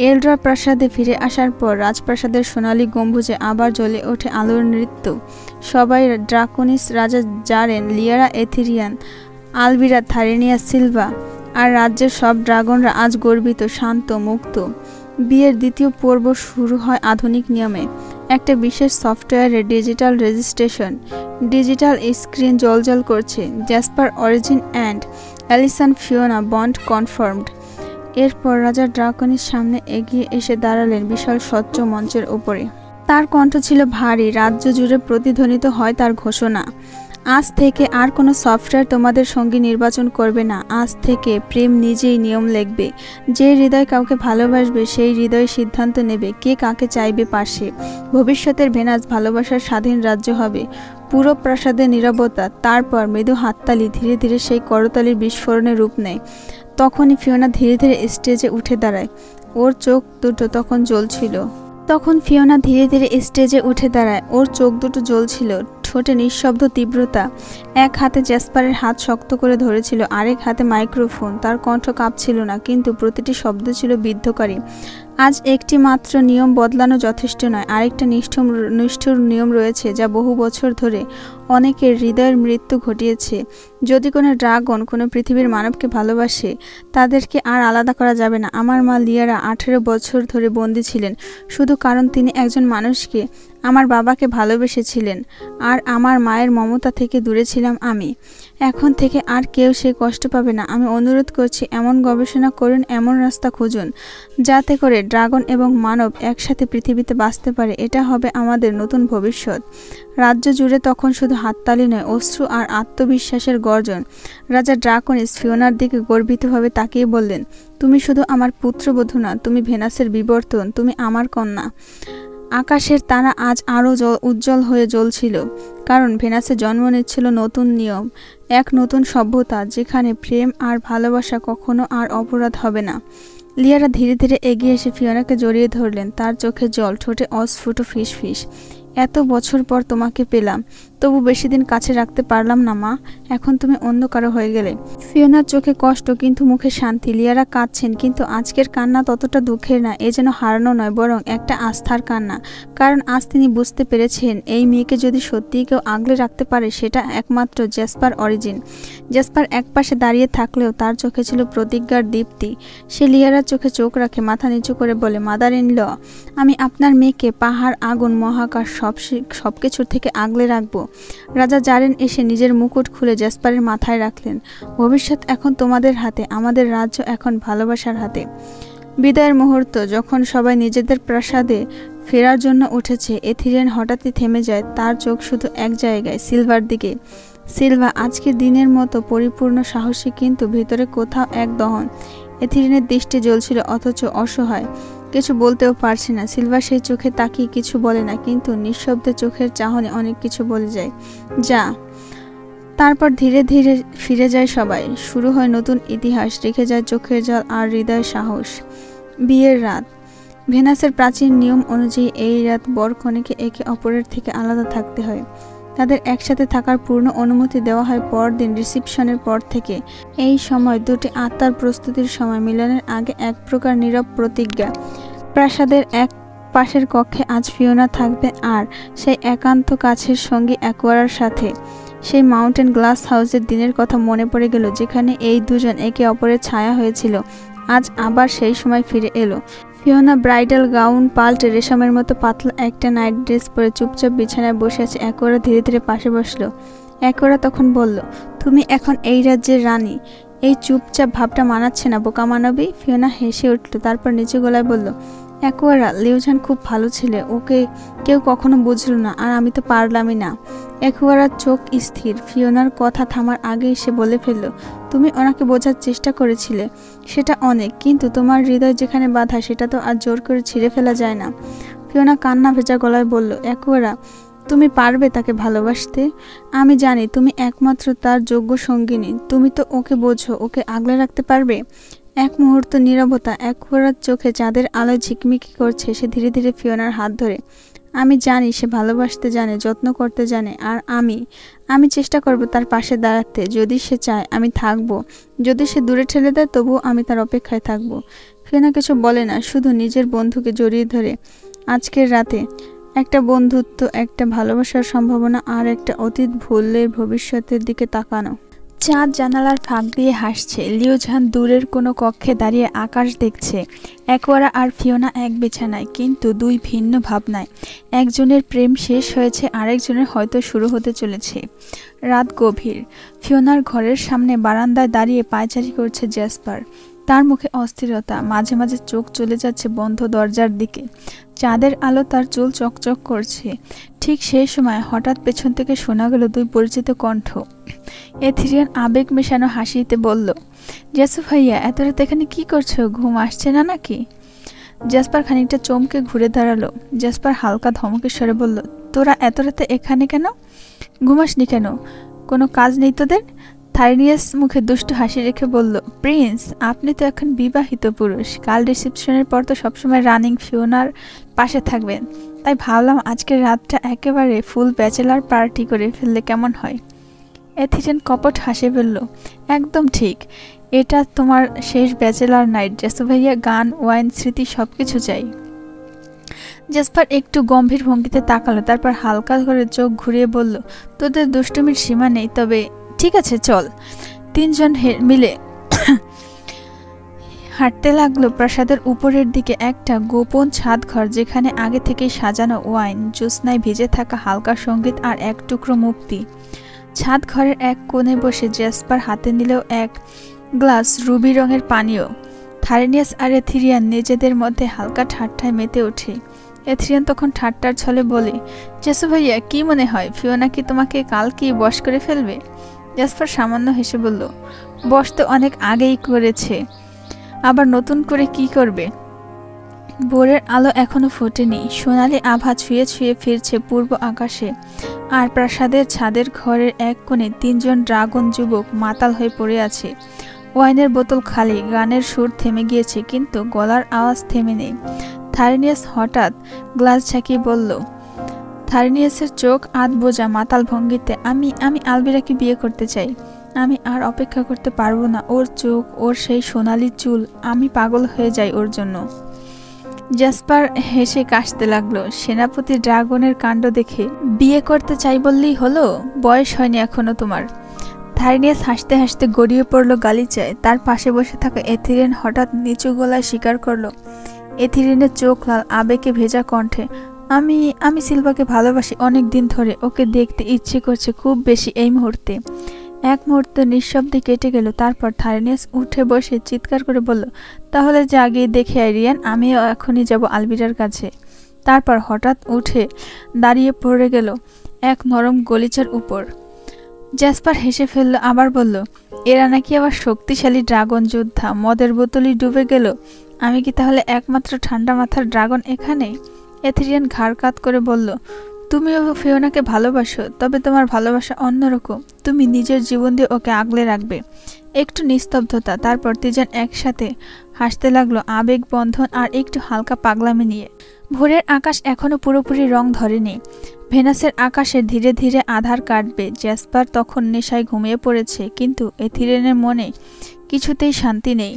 এলড্রা প্রাসাদে ফিরে আসার পর রাজপ্রাসাদের সোনালী গম্বুজে আবার জ্বলে ওঠে আলোর নৃত্য। সবাই, ড্রাকোনিস, রাজা জারেন, লিয়ারা, এথিরিয়ান, আলবিরা, থারিনিয়া, সিলভা আর রাজ্যের সব ড্রাগনরা আজ গর্বিত, শান্ত, মুক্ত। বিয়ের দ্বিতীয় পর্ব শুরু হয় আধুনিক নিয়মে। একটা বিশেষ সফটওয়্যারে ডিজিটাল রেজিস্ট্রেশন, ডিজিটাল স্ক্রিন জ্বলজ্বল করছে। Jasper origin and Allison Fiona Bond confirmed. এরপর রাজা ড্রাকোনিস সামনে এগিয়ে এসে দাঁড়ালেন বিশাল স্বচ্ছ মঞ্চের ওপরে। তার কণ্ঠ ছিল ভারী, রাজ্য জুড়ে প্রতিধ্বনিত হয় তার ঘোষণা, আজ থেকে আর কোনো সফটওয়্যার তোমাদের সঙ্গী নির্বাচন করবে না। আজ থেকে প্রেম নিজেই নিয়ম লিখবে। যে হৃদয় কাউকে ভালোবাসবে সেই হৃদয় সিদ্ধান্ত নেবে কে কাকে চাইবে পাশে। ভবিষ্যতের ভেনাস ভালোবাসার স্বাধীন রাজ্য হবে। পুরো প্রাসাদে নীরবতা, তারপর মৃদু হাততালি, ধীরে ধীরে সেই করতালির বিস্ফোরণে রূপ নেয়। তখনই ফিওনা ধীরে ধীরে স্টেজে উঠে দাঁড়ায়। ওর চোখ দুটো তখন জ্বলছিল। ওর চোখ দুটো জ্বলছিল, ঠোঁটে নিঃশব্দ তীব্রতা। এক হাতে জ্যাসপারের হাত শক্ত করে ধরেছিল, আরেক হাতে মাইক্রোফোন। তার কণ্ঠ কাঁপছিল না, কিন্তু প্রতিটি শব্দ ছিল বিদ্ধকারী। আজ একটি মাত্র নিয়ম বদলানো যথেষ্ট নয়, আরেকটা নিষ্ঠুর নিয়ম রয়েছে যা বহু বছর ধরে অনেকের হৃদয়ের মৃত্যু ঘটিয়েছে। যদি কোনো ড্রাগন কোনো পৃথিবীর মানবকে ভালোবাসে, তাদেরকে আর আলাদা করা যাবে না। আমার মা লিয়ারা 18 বছর ধরে বন্দী ছিলেন, শুধু কারণ তিনি একজন মানুষকে, আমার বাবাকে ভালোবেসেছিলেন, আর আমার মায়ের মমতা থেকে দূরে ছিলাম আমি। এখন থেকে আর কেউ সে কষ্ট পাবে না। আমি অনুরোধ করছি, এমন গবেষণা করুন, এমন রাস্তা খুঁজুন, যাতে করে ড্রাগন এবং মানব একসাথে পৃথিবীতে বাঁচতে পারে। এটা হবে আমাদের নতুন ভবিষ্যৎ। রাজ্য জুড়ে তখন শুধু হাততালি নয়, অশ্রু আর আত্মবিশ্বাসের গর্জন। রাজা ড্রাকোনিস ফিওনার দিকে গর্বিতভাবে তাকিয়ে বললেন, তুমি শুধু আমার পুত্রবধূ না, তুমি ভেনাসের বিবর্তন, তুমি আমার কন্যা। আকাশের তারা আজ আরও উজ্জ্বল হয়ে জ্বলছিল, কারণ ভেনাসে জন্ম নিচ্ছিল নতুন নিয়ম, এক নতুন সভ্যতা, যেখানে প্রেম আর ভালোবাসা কখনো আর অপরাধ হবে না। লিয়ারা ধীরে ধীরে এগিয়ে এসে ফিওনাকে জড়িয়ে ধরলেন, তার চোখে জল, ঠোঁটে অস্ফুট ফিসফিস। এত বছর পর তোমাকে পেলাম, তবু বেশি দিন কাছে রাখতে পারলাম না মা, এখন তুমি অন্য কারো হয়ে গেলে। ফিওনার চোখে কষ্ট কিন্তু মুখে শান্তি। লিয়ারা কাঁদছেন, কিন্তু আজকের কান্না ততটা দুঃখের না, এ যেন হারানো নয় বরং একটা আস্থার কান্না। কারণ আজ তিনি বুঝতে পেরেছেন এই মেয়েকে যদি সত্যিই কেউ আগলে রাখতে পারে সেটা একমাত্র জেসপার অরিজিন। জেসপার একপাশে দাঁড়িয়ে থাকলেও তার চোখে ছিল প্রতিজ্ঞার দীপ্তি। সে লিয়ারার চোখে চোখ রাখে, মাথা নিচু করে বলে, মাদার ইন ল, আমি আপনার মেয়েকে পাহাড়, আগুন, মহাকাশ সবকিছুর থেকে আগলে রাখবো। রাজা জারেন এসে নিজের মুকুট খুলে জেসপারের মাথায় রাখলেন। ভবিষ্যৎ এখন তোমাদের হাতে, আমাদের রাজ্য এখন ভালোবাসার হাতে। বিদায়ের মুহূর্ত যখন সবাই নিজেদের প্রাসাদে ফেরার জন্য উঠেছে, এথিরিয়ান হঠাৎই থেমে যায়। তার চোখ শুধু এক জায়গায়, সিলভার দিকে। সিলভা আজকের দিনের মতো পরিপূর্ণ সাহসী, কিন্তু ভিতরে কোথাও এক দহন। এথিরিয়ানের দৃষ্টি জ্বলছিল অথচ অসহায়, কিছু বলতেও পারছে না। সিলভা সেই চোখে তাকিয়ে কিছু বলে না, কিন্তু নিঃশব্দে চোখের চাহনি অনেক কিছু বলে যায়। যা। তারপর ধীরে ধীরে ফিরে যায় সবাই। শুরু হয় নতুন ইতিহাস, রেখে যায় চোখের জল আর হৃদয়ের সাহস। বিয়ের রাত। ভেনাসের প্রাচীন নিয়ম অনুযায়ী এই রাত বর কনেকে একে অপরের থেকে আলাদা থাকতে হয়। তাদের একসাথে থাকার পূর্ণ অনুমতি দেওয়া হয় পরদিন রিসেপশনের পর থেকে। এই সময় দুটি আত্মার প্রস্তুতির সময়, মিলনের আগে এক প্রকার নীরব প্রতিজ্ঞা। প্রাসাদের এক পাশের কক্ষে আজ ফিওনা থাকবে, আর সেই একান্ত কাছের সঙ্গী অ্যাকোয়ারার সাথে। সেই মাউন্টেন গ্লাস হাউসের দিনের কথা মনে পড়ে গেল, যেখানে এই দুজন একে অপরের ছায়া হয়েছিল। আজ আবার সেই সময় ফিরে এলো। ফিওনা ব্রাইডাল গাউন পাল্টে রেশমের মতো পাতলা একটা নাইট ড্রেস পরে চুপচাপ বিছানায় বসে আছে। অ্যাকোয়ারা ধীরে ধীরে পাশে বসলো। অ্যাকোয়ারা তখন বলল, তুমি এখন এই রাজ্যের রানী। এই চুপচাপ ভাবটা মানাচ্ছে না বোকা মানবী। ফিওনা হেসে উঠল, তারপর নিচু গলায় বলল, অ্যাকোয়ারা, লিওজান খুব ভালো ছেলে, ওকে কেউ কখনো বুঝলো না, আর আমি তো পারলামই না। অ্যাকোয়ারার চোখ স্থির। ফিওনার কথা থামার আগেই সে বলে ফেলল, তুমি ওনাকে বোঝার চেষ্টা করেছিলে, সেটা অনেক, কিন্তু তোমার হৃদয় যেখানে বাঁধা সেটা তো আর জোর করে ছিঁড়ে ফেলা যায় না। ফিওনা কান্না ভেজা গলায় বলল, অ্যাকোয়ারা, তুমি পারবে তাকে ভালোবাসতে? আমি জানি তুমি একমাত্র তার যোগ্য সঙ্গিনী। তুমি তো ওকে বোঝো, ওকে আগলে রাখতে পারবে? এক মুহূর্ত নীরবতা। অ্যাকোয়ারার চোখে চাঁদের আলোয় ঝিকমিকি করছে। সে ধীরে ধীরে ফিওনার হাত ধরে, আমি জানি সে ভালোবাসতে জানে, যত্ন করতে জানে, আর আমি চেষ্টা করব তার পাশে দাঁড়াতে। যদি সে চায় আমি থাকব, যদি সে দূরে ঠেলে দেয় তবুও আমি তার অপেক্ষায় থাকব। ফিওনা কিছু বলে না, শুধু নিজের বন্ধুকে জড়িয়ে ধরে। আজকের রাতে একটা বন্ধুত্ব, একটা ভালোবাসার সম্ভাবনা, আর একটা অতীত ভুলের ভবিষ্যতের দিকে তাকানো। চাঁদ জানালার ফাঁক দিয়ে হাসছে। লিওজান দূরের কোনো কক্ষে দাঁড়িয়ে আকাশ দেখছে। অ্যাকোয়ারা আর ফিওনা এক বিছানায়, কিন্তু দুই ভিন্ন ভাবনায়। একজনের প্রেম শেষ হয়েছে, আরেকজনের হয়তো শুরু হতে চলেছে। রাত গভীর। ফিওনার ঘরের সামনে বারান্দায় দাঁড়িয়ে পায়চারি করছে জেসপার। তার মুখে অস্থিরতা, মাঝে মাঝে চোখ চলে যাচ্ছে বন্ধ দরজার দিকে। চাঁদের আলো তার চুল চকচক করছে। ঠিক সেই সময় হঠাৎ পেছন থেকে শোনা গেল দুই পরিচিত কণ্ঠ। এথিরিয়ান আবেগ মেশানো হাসিতে বলল, জেসু ভাইয়া, এত রাতে এখানে কি করছো? ঘুম আসছে না নাকি? জেসপার খানিকটা চমকে ঘুরে দাঁড়ালো। জেসপার হালকা ধমকের স্বরে বলল, তোরা এত রাতে এখানে কেন? ঘুমাসনি কেন? কোনো কাজ নেই তোদের? থার্নিয়াস মুখে দুষ্ট হাসি রেখে বলল, প্রিন্স, আপনি তো এখন বিবাহিত পুরুষ। কাল রিসেপশনের পর তো সবসময় রানিং ফিওনার পাশে থাকবেন, তাই ভাবলাম আজকের রাতটা একেবারে ফুল ব্যাচেলার পার্টি করে ফেললে কেমন হয়। এথিরিয়ান কপট হাসি বলল, একদম ঠিক, এটা তোমার শেষ ব্যাচেলার নাইট জেসু ভাইয়া। গান, ওয়াইন, স্মৃতি সবকিছু চাই। জেসপার একটু গম্ভীর ভঙ্গিতে তাকালো, তারপর হালকা করে চোখ ঘুরিয়ে বলল, তোদের দুষ্টুমির সীমা নেই, তবে ঠিক আছে চল। তিনজন মিলে হাঁটতে লাগলো প্রাসাদের উপরের দিকে, একটা গোপন ছাদ ঘর, যেখানে আগে থেকেই সাজানো ওয়াইন, জ্যোৎস্নায় ভিজে থাকা হালকা সঙ্গীত আর এক টুকরো মুক্তি। ছাদ ঘরের এক কোণে বসে জেসপার হাতে নিলেও এক গ্লাস রুবি রঙের পানীয়। থার্নিয়াস আর এথিরিয়ান নিজেদের মধ্যে হালকা ঠাট্টায় মেতে ওঠে। এথিরিয়ান তখন ঠাট্টার ছলে বলে, জেসু ভাইয়া, কি মনে হয় ফিওনা কি তোমাকে কাল কি বশ করে ফেলবে? জেসপার সামান্য হেসে বলল, বশ তো অনেক আগেই করেছে, আবার নতুন করে কি করবে? ভোরের আলো এখনো ফোটেনি। সোনালি আভা ছুঁয়ে ছুঁয়ে ফিরছে পূর্ব আকাশে, আর প্রাসাদের ছাদের ঘরের এক কোণে তিনজন ড্রাগন যুবক মাতাল হয়ে পড়ে আছে। ওয়াইনের বোতল খালি, গানের সুর থেমে গিয়েছে, কিন্তু গলার আওয়াজ থেমে নেই। থার্নিয়াস হঠাৎ গ্লাস ঝাঁকিয়ে বলল, থারিনিয়াসের চোখ আধ বোঝা মাতাল ভঙ্গিতে। আমি আমি আলবিরাকে বিয়ে করতে চাই। আমি আর অপেক্ষা করতে পারবো না। ওর চোখ, ওর সেই সোনালি চুল, আমি পাগল হয়ে যাই ওর জন্য। জ্যাসপার হেসে কাশতে লাগলো। সেনাপতি ড্রাগনের কাণ্ড দেখে বিয়ে করতে চাই বললেই হলো? বয়স হয়নি এখনো তোমার। থারিনিয়াস হাসতে হাসতে গড়িয়ে পড়ল গালিচায়। তার পাশে বসে থাকা এথিরিয়ান হঠাৎ নিচু গলায় স্বীকার করলো। এথিরিয়ানের চোখ লাল, আবেগে ভেজা কণ্ঠে। আমি আমি সিলভাকে ভালোবাসি অনেক দিন ধরে। ওকে দেখতে ইচ্ছে করছে খুব বেশি এই মুহূর্তে। এক মুহূর্তে নিঃশব্দে কেটে গেল। তারপর থারিনিয়াস উঠে বসে চিৎকার করে বলল, তাহলে যা গিয়ে দেখে আয় রিয়ান, আমিও এখনই যাব আলবিরার কাছে। তারপর হঠাৎ উঠে দাঁড়িয়ে পড়ে গেল এক নরম গলিচার উপর। জ্যাসপার হেসে ফেলল, আবার বলল, এরা নাকি আবার শক্তিশালী ড্রাগন যোদ্ধা। মদের বোতলই ডুবে গেল। আমি কি তাহলে একমাত্র ঠান্ডা মাথার ড্রাগন এখানে? এথিরিয়ান ঘাড় কাত করে বলল, তুমিও ফিওনাকে ভালোবাসো, তবে তোমার ভালোবাসা অন্যরকম। তুমি নিজের জীবন দিয়ে ওকে আগলে রাখবে। একটু নিস্তব্ধতা, তারপর তিনজন একসাথে হাসতে লাগলো, আবেগ বন্ধন আর একটু হালকা পাগলামি নিয়ে। ভোরের আকাশ এখনো পুরোপুরি রং ধরেনি। ভেনাসের আকাশে ধীরে ধীরে আধার কাটবে। জ্যাসপার তখন নেশায় ঘুমিয়ে পড়েছে, কিন্তু এথিরিয়ানের মনে কিছুতেই শান্তি নেই।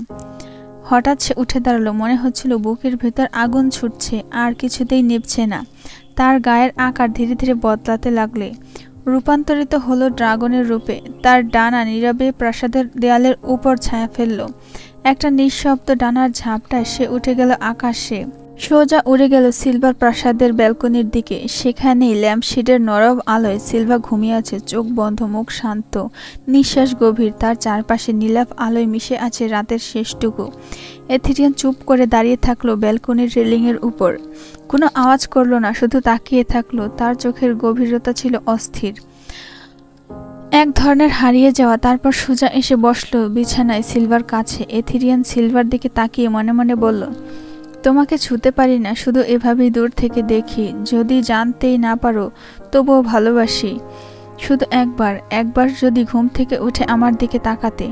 হঠাৎ সে উঠে দাঁড়ালো। মনে হচ্ছিল বুকের ভেতর আগুন ছুটছে, আর কিছুতেই নিভছে না। তার গায়ের আকার ধীরে ধীরে বদলাতে লাগলে রূপান্তরিত হলো ড্রাগনের রূপে। তার ডানা নীরবে প্রাসাদের দেয়ালের উপর ছায়া ফেলল। একটা নিঃশব্দ ডানার ঝাপটায় সে উঠে গেল আকাশে। সোজা উড়ে গেল সিলভার প্রাসাদের ব্যালকনির দিকে। সেখানেই ল্যাম্পশেডের নরম আলোয় সিলভা ঘুমিয়ে আছে, চোখ বন্ধ, মুখ শান্ত, নিঃশ্বাস গভীর। তার চারপাশে নীলাভ আলোয় মিশে আছে রাতের শেষটুকু। এথিরিয়ান চুপ করে দাঁড়িয়ে থাকলো ব্যালকনির রেলিংয়ের উপর। কোনো আওয়াজ করলো না, শুধু তাকিয়ে থাকলো। তার চোখের গভীরতা ছিল অস্থির, এক ধরনের হারিয়ে যাওয়া। তারপর সোজা এসে বসলো বিছানায় সিলভার কাছে। এথিরিয়ান সিলভার দিকে তাকিয়ে মনে মনে বলল, তোমাকে ছুতে পারি না, শুধু এভাবেই দূর থেকে দেখি। যদি জানতেই না পারো তবুও ভালোবাসি। শুধু একবার যদি ঘুম থেকে উঠে আমার দিকে তাকাতে।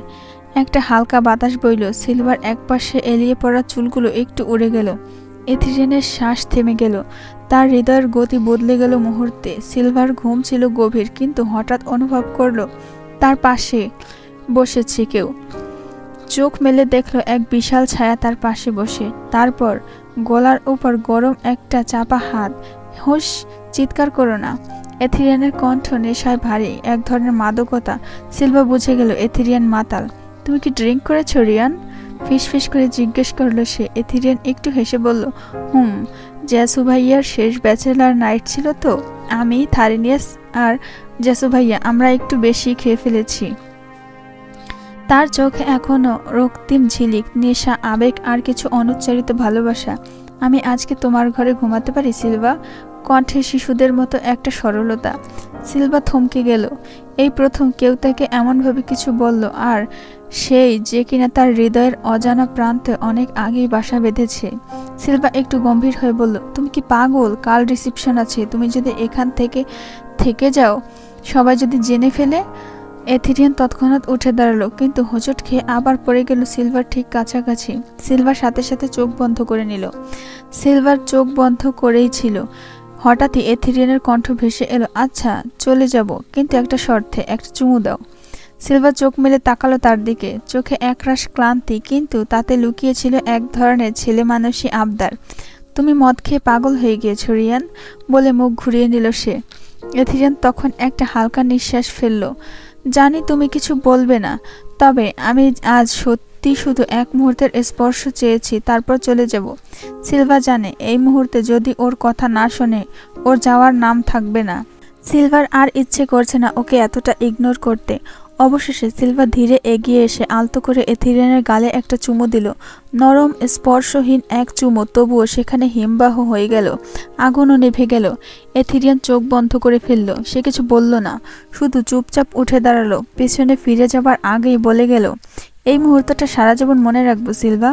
একটা হালকা বাতাস বইল। সিলভার একপাশে এলিয়ে পড়া চুলগুলো একটু উড়ে গেল। এথিরিয়ানের শ্বাস থেমে গেল। তার হৃদয়ের গতি বদলে গেল মুহূর্তে। সিলভার ঘুম ছিল গভীর, কিন্তু হঠাৎ অনুভব করল তার পাশে বসেছে কেউ। চোখ মেলে দেখলো এক বিশাল ছায়া তার পাশে বসে। তারপর গলার উপর গরম একটা চাপা হাত। হুঁশ, চিৎকার করো না। এথিরিয়ানের কণ্ঠ নেশায় ভারী, এক ধরনের মাদকতা। সিলভা বুঝে গেল এথিরিয়ান মাতাল। তুমি কি ড্রিঙ্ক করেছো রিয়ান? ফিসফিস করে জিজ্ঞেস করলো সে। এথিরিয়ান একটু হেসে বলল, জ্যাসু ভাইয়ার শেষ ব্যাচেলার নাইট ছিল তো। আমি, থারিনিয়াস আর জ্যাসু ভাইয়া আমরা একটু বেশি খেয়ে ফেলেছি। তার চোখে এখনো রক্তিম ঝিলিক, নেশা, আবেগ আর কিছু অনুচ্চারিত ভালোবাসা। আমি আজকে তোমার ঘরে ঘুমাতে পারি সিলভা? কণ্ঠে শিশুদের মতো একটা সরলতা। সিলভা থমকে গেল। এই প্রথম কেউ তাকে এমনভাবে কিছু বলল, আর সেই যে কিনা তার হৃদয়ের অজানা প্রান্তে অনেক আগেই বাসা বেঁধেছে। সিলভা একটু গম্ভীর হয়ে বলল, তুমি কি পাগল? কাল রিসেপশন আছে। তুমি যদি এখান থেকে যাও, সবাই যদি জেনে ফেলে। এথিরিয়ান তৎক্ষণাৎ উঠে দাঁড়ালো, কিন্তু হোঁচট খেয়ে আবার পড়ে গেল সিলভার ঠিক কাছাকাছি। সিলভার সাথে সাথে চোখ বন্ধ করে নিল। সিলভার চোখ বন্ধ করেই ছিল। হঠাৎই এথিরিয়ানের কণ্ঠ ভেসে এলো, আচ্ছা চলে যাব, কিন্তু একটা শর্তে, একটা চুমু দাও। সিলভার চোখ মেলে তাকালো তার দিকে। চোখে একরাশ ক্লান্তি, কিন্তু তাতে লুকিয়ে ছিল এক ধরনের ছেলে মানুষই আবদার। তুমি মদ খেয়ে পাগল হয়ে গিয়েছো রিয়ান, বলে মুখ ঘুরিয়ে নিল সে। এথিরিয়ান তখন একটা হালকা নিঃশ্বাস ফেলল। জানি তুমি কিছু বলবে না, তবে আমি আজ সত্যি শুধু এক মুহূর্তের স্পর্শ চেয়েছি, তারপর চলে যাব। সিলভা জানে এই মুহূর্তে যদি ওর কথা না শোনে, ওর যাওয়ার নাম থাকবে না। সিলভার আর ইচ্ছে করছে না ওকে এতটা ইগনোর করতে। অবশেষে সিলভা ধীরে এগিয়ে এসে আলতো করে এথিরিয়ানের গালে একটা চুমু দিল। নরম, স্পর্শহীন এক চুমু, তবুও সেখানে হিমবাহ হয়ে গেল। আগুনও নিভে গেল। এথিরিয়ান চোখ বন্ধ করে ফেলল। সে কিছু বলল না, শুধু চুপচাপ উঠে দাঁড়ালো। পেছনে ফিরে যাবার আগেই বলে গেল, এই মুহূর্তটা সারা জীবন মনে রাখবো সিলভা।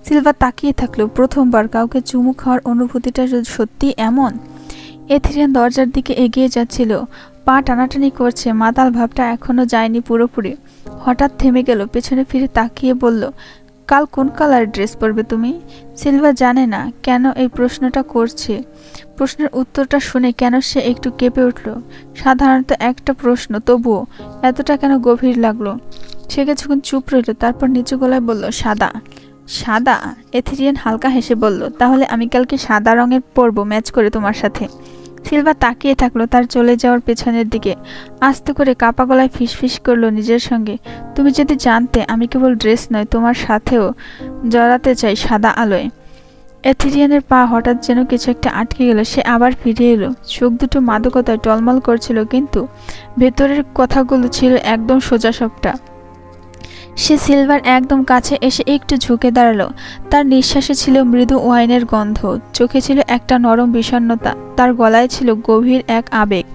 সিলভা তাকিয়ে থাকলো। প্রথমবার কাউকে চুমু খাওয়ার অনুভূতিটা সত্যি এমন। এথিরিয়ান দরজার দিকে এগিয়ে যাচ্ছিল, পা টানাটানি করছে। মাতাল ভাবটা এখনো যায়নি পুরোপুরি। হঠাৎ থেমে গেল, পেছনে ফিরে তাকিয়ে বলল, কাল কোন কালার ড্রেস পরবে তুমি? সিলভা জানে না কেন এই প্রশ্নটা করছে। প্রশ্নের উত্তরটা শুনে কেন সে একটু কেঁপে উঠল। সাধারণত একটা প্রশ্ন, তবুও এতটা কেন গভীর লাগলো। সে কিছুক্ষণ চুপ রইল, তারপর নিচু গলায় বলল, সাদা। সাদা? এথেরিয়ান হালকা হেসে বলল, তাহলে আমি কালকে সাদা রঙের পরবো, ম্যাচ করে তোমার সাথে। সিলভা তাকিয়ে থাকলো তার চলে যাওয়ার পেছনের দিকে। আস্তে করে কাপা গলায় ফিসফিস করলো নিজের সঙ্গে, তুমি যদি জানতে আমি কেবল ড্রেস নয়, তোমার সাথেও জড়াতে চাই সাদা আলোয়। এথেরিয়ানের পা হঠাৎ যেন কিছু একটা আটকে গেল। সে আবার ফিরে এলো। চোখ দুটো মাদকতায় টলমল করছিল, কিন্তু ভেতরের কথাগুলো ছিল একদম সোজাসাপটা। সে সিলভার একদম কাছে এসে একটু ঝুঁকে দাঁড়ালো। তার নিঃশ্বাসে ছিল মৃদু ওয়াইনের গন্ধ, চোখে ছিল একটা নরম বিষণ্ণতা, তার গলায় ছিল গভীর এক আবেগ।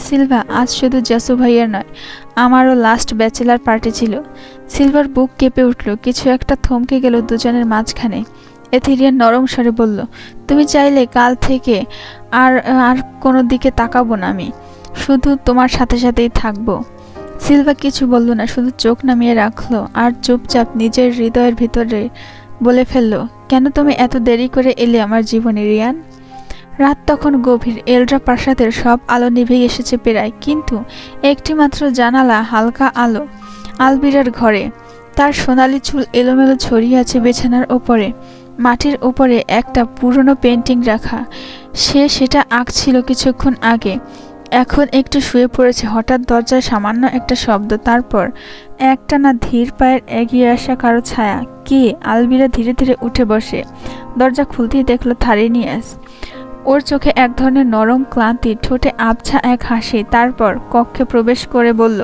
সিলভা, আজ শুধু জাসু ভাইয়ের নয়, আমারও লাস্ট ব্যাচেলার পার্টি ছিল। সিলভার বুক কেঁপে উঠল। কিছু একটা থমকে গেল দুজনের মাঝখানে। এথেরিয়ান নরম স্বরে বলল, তুমি চাইলে কাল থেকে আর আর কোনো দিকে তাকাবো না, আমি শুধু তোমার সাথে সাথেই থাকবো। সিলভা কিছু বলল না, শুধু চোখ নামিয়ে রাখলো আর চুপচাপ নিজের হৃদয়ের ভিতরে বলে ফেলল, কেন তুমি এত দেরি করে এলে আমার জীবনে রিয়ান? রাত তখন গভীর। এলড্রা প্রাসাদের সব আলো নিভে এসেছে প্রায়, কিন্তু একটি মাত্র জানালা হালকা আলো। আলবিরার ঘরে তার সোনালি চুল এলোমেলো ছড়িয়ে আছে বিছানার ওপরে। মাটির ওপরে একটা পুরনো পেন্টিং রাখা, সে সেটা আঁকছিল কিছুক্ষণ আগে। এখন একটু শুয়ে পড়েছে। হঠাৎ দরজায় সামান্য একটা শব্দ, তারপর একটানা ধীর পায়ের এগিয়ে আসা কারো ছায়া। কে? আলবিরা ধীরে ধীরে উঠে বসে। দরজা খুলতেই দেখলো থারিনিয়াস। ওর চোখে এক ধরনের নরম ক্লান্তি, ঠোঁটে আবছা এক হাসি। তারপর কক্ষে প্রবেশ করে বলল,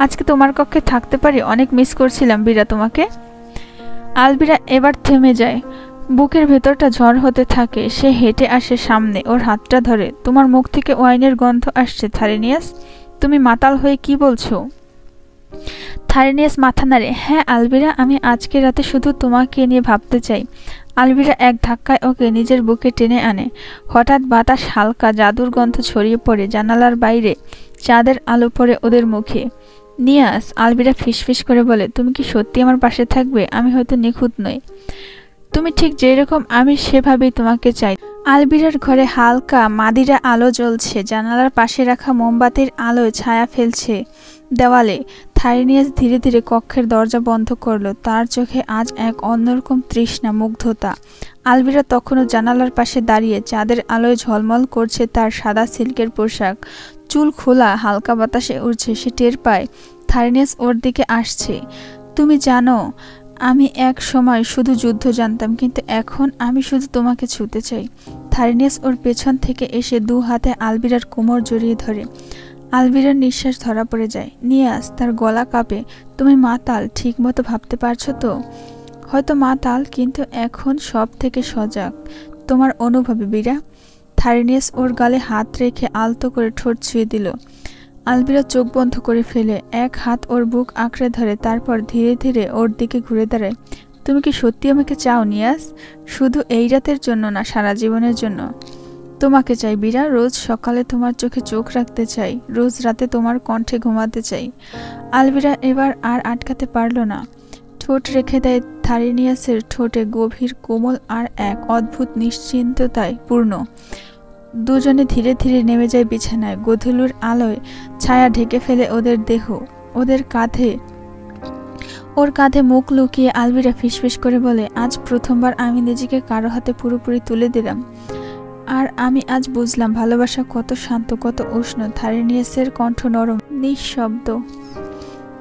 আজকে তোমার কক্ষে থাকতে পারি, অনেক মিস করছিলাম বীরা তোমাকে। আলবিরা এবার থেমে যায়। বুকের ভেতরটা ঝড় হতে থাকে। সে হেঁটে আসে সামনে, ওর হাতটা ধরে। তোমার মুখ থেকে ওয়াইনের গন্ধ আসছে থারিনিয়াস, তুমি মাতাল হয়ে কি বলছো? থারিনিয়াস মাথা নাড়ে। হ্যাঁ আলবিরা, আমি আজকে রাতে শুধু তোমাকে নিয়ে ভাবতে চাই। আলবিরা এক ধাক্কায় ওকে নিজের বুকে টেনে আনে। হঠাৎ বাতাস হালকা জাদুর গন্ধ ছড়িয়ে পড়ে। জানালার বাইরে চাঁদের আলো পড়ে ওদের মুখে। নিয়াস, আলবিরা ফিসফিস করে বলে, তুমি কি সত্যি আমার পাশে থাকবে? আমি হয়তো নিখুঁত নই, তুমি ঠিক যেরকম আমি সেভাবেই তোমাকে চাই। আলবিরার ঘরে হালকা মাদিরা আলো জ্বলছে। জানালার পাশে রাখা মোমবাতির আলোয় ছায়া ফেলছে দেওয়ালে। থারিনিয়াস ধীরে ধীরে কক্ষের দরজা বন্ধ করলো। তার চোখে আজ এক অন্যরকম তৃষ্ণা, মুগ্ধতা। আলবিরা তখনও জানালার পাশে দাঁড়িয়ে। চাঁদের আলোয় ঝলমল করছে তার সাদা সিল্কের পোশাক, চুল খোলা, হালকা বাতাসে উড়ছে। সে টের পায় থারিনিয়াস ওর দিকে আসছে। তুমি জানো, আমি এক সময় শুধু যুদ্ধ জানতাম, কিন্তু এখন আমি শুধু তোমাকে ছুঁতে চাই। থারিনিয়াস ওর পেছন থেকে এসে দু হাতে আলবিরার কোমর জড়িয়ে ধরে। আলবিরার নিঃশ্বাস ধরা পড়ে যায়। নিয়াস, তার গলা কাঁপে, তুমি মাতাল, ঠিক মতো ভাবতে পারছো তো? হয়তো মাতাল, কিন্তু এখন সব থেকে সজাগ। তোমার অনুভবে বীরা। থারিনিয়াস ওর গালে হাত রেখে আলতো করে ঠোঁট ছুঁয়ে দিল। আলবিরা চোখ বন্ধ করে ফেলে, এক হাত ওর বুক আঁকড়ে ধরে, তারপর ধীরে ধীরে ওর দিকে ঘুরে দাঁড়ায়। তুমি কি সত্যি আমাকে চাও নিয়াস? শুধু এই রাতের জন্য না, সারা জীবনের জন্য। তোমাকে চাই বীরা, রোজ সকালে তোমার চোখে চোখ রাখতে চাই, রোজ রাতে তোমার কণ্ঠে ঘুমাতে চাই। আলবিরা এবার আর আটকাতে পারল না। ঠোঁট রেখে দেয় থারিনিয়াসের ঠোঁটে, গভীর, কোমল আর এক অদ্ভুত নিশ্চিন্ততায় পূর্ণ। দুজনে ধীরে ধীরে নেমে যায় বিছানায়। গোধূলির আলোয় ছায়া ঢেকে ফেলে ওদের দেহ। ওর কাঁধে মুখ লুকিয়ে আলবিরা ফিসফিস করে বলে, আজ প্রথমবার আমি নিজেকে কারো হাতে পুরোপুরি তুলে দিলাম। আর আমি আজ বুঝলাম ভালোবাসা কত শান্ত, কত উষ্ণ। থারিনিয়াসের কণ্ঠ নরম, নিঃশব্দ।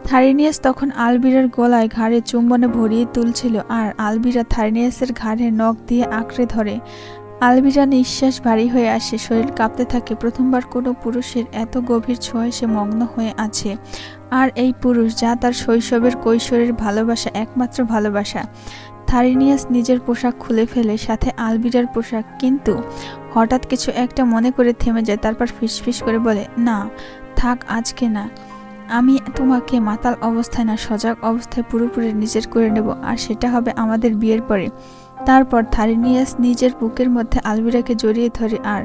থারিনিয়াস তখন আলবিরার গলায় ঘাড়ে চুম্বনে ভরিয়ে তুলছিল, আর আলবিরা থারিনিয়াসের ঘাড়ে নখ দিয়ে আঁকড়ে ধরে। আলবিরা নিঃশ্বাস ভারী হয়ে আসে, শরীর কাঁপতে থাকে। প্রথমবার কোনো পুরুষের এত গভীর ছোঁয়ায় সে মগ্ন হয়ে আছে। আর এই পুরুষ, যা তার শৈশবের কৈশোরের ভালোবাসা, একমাত্র ভালোবাসা। থারিনিয়াস নিজের পোশাক খুলে ফেলে, সাথে আলবিরার পোশাক। কিন্তু হঠাৎ কিছু একটা মনে করে থেমে যায়। তারপর ফিসফিস করে বলে, না থাক, আজকে না। আমি তোমাকে মাতাল অবস্থায় না, সজাগ অবস্থায় পুরোপুরি নিজের করে নেব, আর সেটা হবে আমাদের বিয়ের পরে। তারপর থারিনিয়াস নিজের বুকের মধ্যে আলবিরাকে জড়িয়ে ধরে আর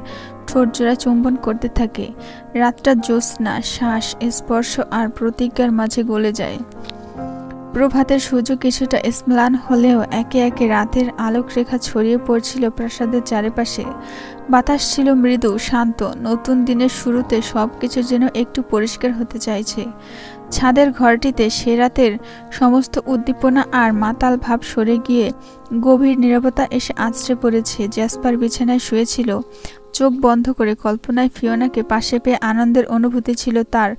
ঠোঁট জোড়া চুম্বন করতে থাকে। রাতটা জ্যোৎস্না, শ্বাস, স্পর্শ আর প্রতিজ্ঞার মাঝে গলে যায়। প্রভাতের সূর্য কিছুটা ম্লান হলেও একে একে রাতের আলোকরেখা ছড়িয়ে পড়ছিল প্রাসাদের চারিপাশে। বাতাস ছিল মৃদু শান্ত। নতুন দিনের শুরুতে সবকিছু যেন একটু পরিষ্কার হতে চাইছে। ছাদের ঘরটিতে সে রাতের সমস্ত উদ্দীপনা আর মাতাল ভাব সরে গিয়ে গভীর নীরবতা এসে আছড়ে পড়েছে। জ্যাসপার বিছানায় শুয়েছিল, চোখ বন্ধ করে। কল্পনায় ফিওনাকে পাশে পেয়ে আনন্দের অনুভূতি ছিল তার।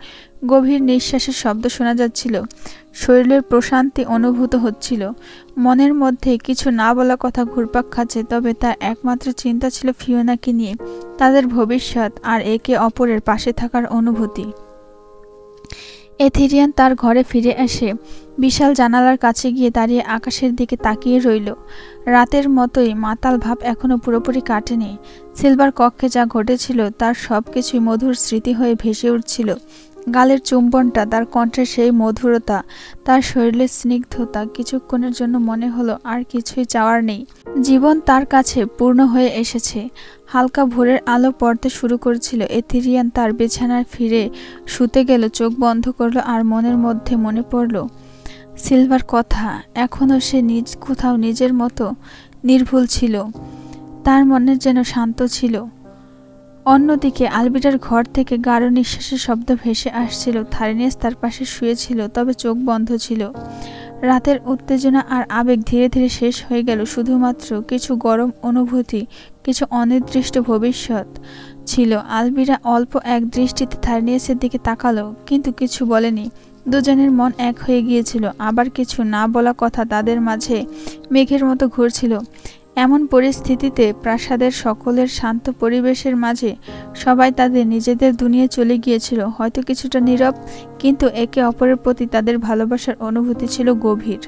গভীর নিঃশ্বাসের শব্দ শোনা যাচ্ছিল, শরীরের প্রশান্তি অনুভূত হচ্ছিল। মনের মধ্যে কিছু না বলা কথা ঘুরপাক খাচ্ছে, তবে তার একমাত্র চিন্তা ছিল ফিওনাকে নিয়ে, তাদের ভবিষ্যৎ আর একে অপরের পাশে থাকার অনুভূতি। এথেরিয়ান তার ঘরে ফিরে এসে বিশাল জানালার কাছে গিয়ে দাঁড়িয়ে আকাশের দিকে তাকিয়ে রইল। রাতের মতোই মাতাল ভাব এখনো পুরোপুরি কাটেনি। সিলভার কক্ষে যা ঘটেছিল তার সবকিছুই মধুর স্মৃতি হয়ে ভেসে উঠছিল। গালের চুম্বনটা, তার কণ্ঠের সেই মধুরতা, তার শরীরের স্নিগ্ধতা। কিছুক্ষণের জন্য মনে হলো আর কিছুই চাওয়ার নেই। জীবন তার কাছে পূর্ণ হয়ে এসেছে। হালকা ভোরের আলো পড়তে শুরু করেছিল। এথেরিয়ান তার বিছানায় ফিরে শুতে গেল, চোখ বন্ধ করলো আর মনের মধ্যে মনে পড়ল সিলভার কথা। এখনও সে কোথাও নিজের মতো নির্ভুল ছিল। তার মনের যেন শান্ত ছিল। অন্যদিকে আলবিরার ঘর থেকে গাঢ় নিঃশ্বাসের শব্দ ভেসে আসছিল। থারিনিয়াস তার পাশে শুয়েছিল, তবে চোখ বন্ধ ছিল। রাতের উত্তেজনা আর আবেগ ধীরে ধীরে শেষ হয়ে গেল। শুধুমাত্র কিছু গরম অনুভূতি, কিছু অনির্দিষ্ট ভবিষ্যৎ ছিল। আলবিরা অল্প এক দৃষ্টিতে থারিনিয়াসের দিকে তাকালো, কিন্তু কিছু বলেনি। দুজনের মন এক হয়ে গিয়েছিল। আবার কিছু না বলা কথা তাদের মাঝে মেঘের মতো ঘুরছিল। এমন পরিস্থিতিতে প্রাসাদের সকলের শান্ত পরিবেশের মাঝে সবাই তাদের নিজেদের দুনিয়ায় চলে গিয়েছিল, হয়তো কিছুটা নীরব, কিন্তু একে অপরের প্রতি তাদের ভালোবাসার অনুভূতি ছিল গভীর।